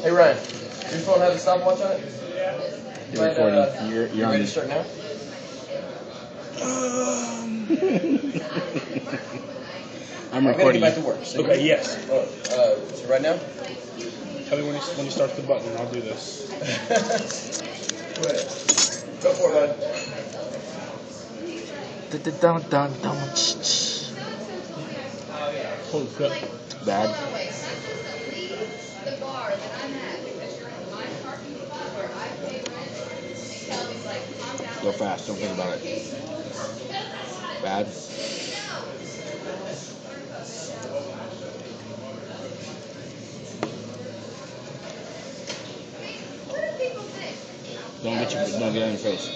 Hey Ryan, your phone has a stopwatch on it? You're recording. You're on. Ready to start now? I'm recording. I'm gonna get back to work. So Okay, yes. So right now? Tell me when you start the button and I'll do this. Go ahead. Go for it, bud. Holy shit. Bad. Go fast. Don't think about it. Bad. Don't get in your face.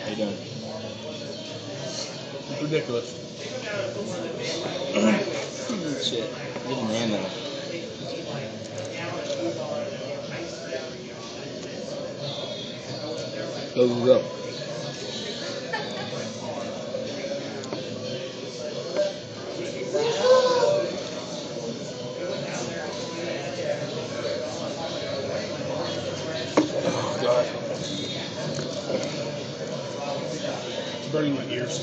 How you doing? It's ridiculous. Shit. You're the man though. Go. Oh, God. It's burning my ears.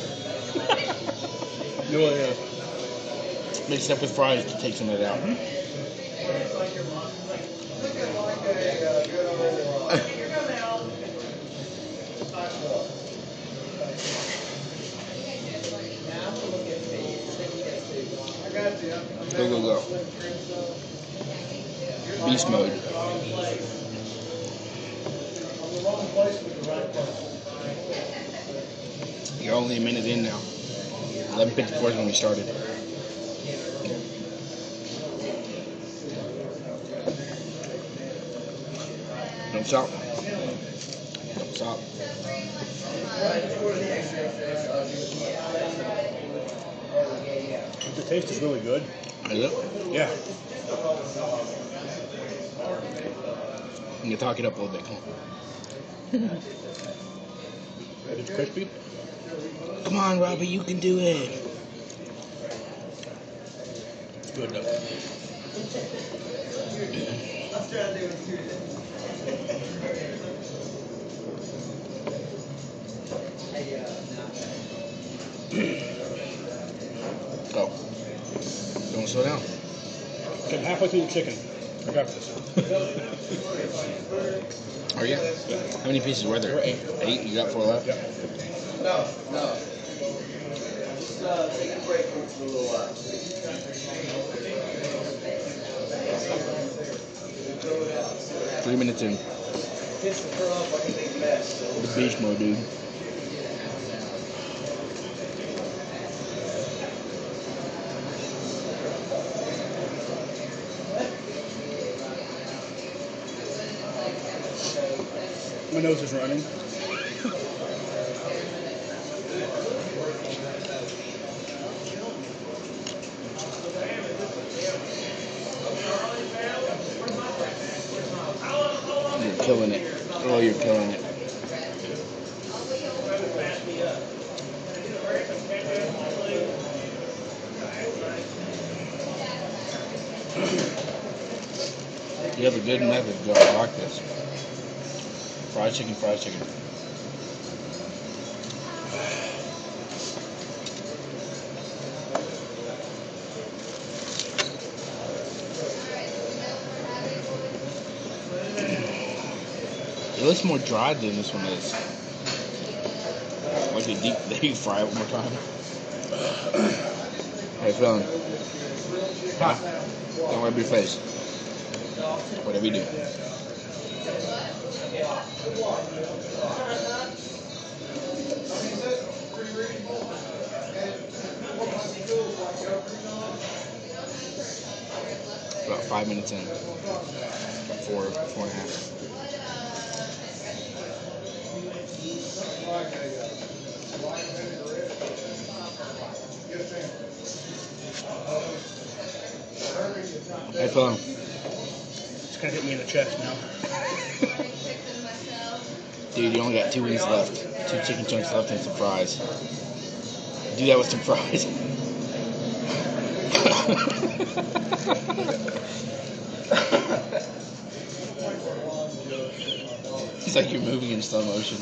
No, it is. Mix it up with fries to take some of it out. Go. Beast mode. You're only a minute in now. 11:54 is when we started. Don't stop. Don't stop. The taste is really good. Is it? Yeah. You can talk it up a little bit. It's crispy. Come on, Robbie, you can do it. It's good though. Go. Don't slow down. I'm halfway through the chicken. I got this. Are you? Yeah. How many pieces were there? There were 8. 8? You got 4 left? Yeah. No. Just take a break for a little while. 3 minutes in. Piss the curl up like a big mess. The beast mode, dude. My nose is running. You're killing it. Oh, you're killing it. You have a good method, though. I like this. Fried chicken. It looks more dry than this one is. Like they fry it one more time. How you feeling? Hot. Don't rub your face. Whatever you do. About 5 minutes in. About 4.5. I feel It's gonna hit me in the chest now. Dude, you only got 2 wings left. 2 chicken chunks left and some fries. Do that with some fries. It's like you're moving in slow motion.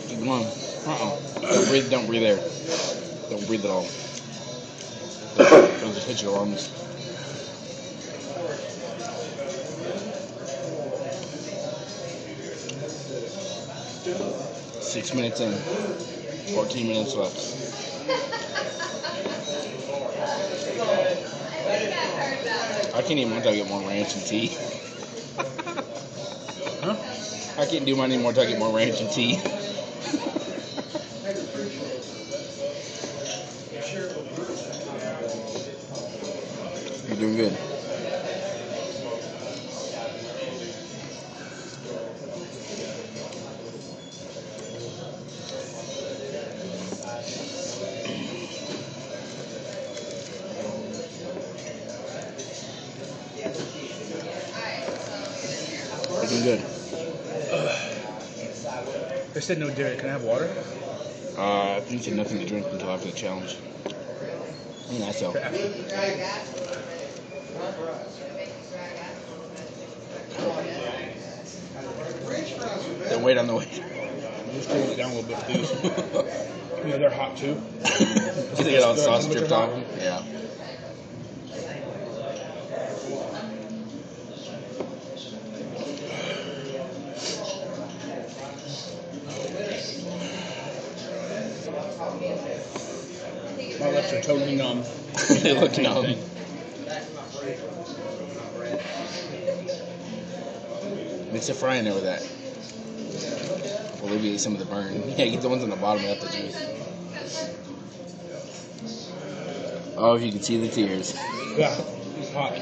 Keep going. Don't breathe air. Don't breathe at all. It'll just hit your lungs. 6 minutes in. 14 minutes left. I can't even until I get more ranch and tea. Huh? I can't do mine anymore until I get more ranch and tea. You're doing good. You're doing good. They said no dairy. Can I have water? I think you said nothing to drink until after the challenge. That's all. Don't wait on the way. Just cool it down a little bit, please. Yeah, they're hot too. They get all the sauce dripped on them. Yeah. My lips are totally numb. They look numb. Mix a fry in there with that. Alleviate some of the burn. Yeah, get the ones on the bottom without the juice. Oh, if you can see the tears. Yeah, it's hot.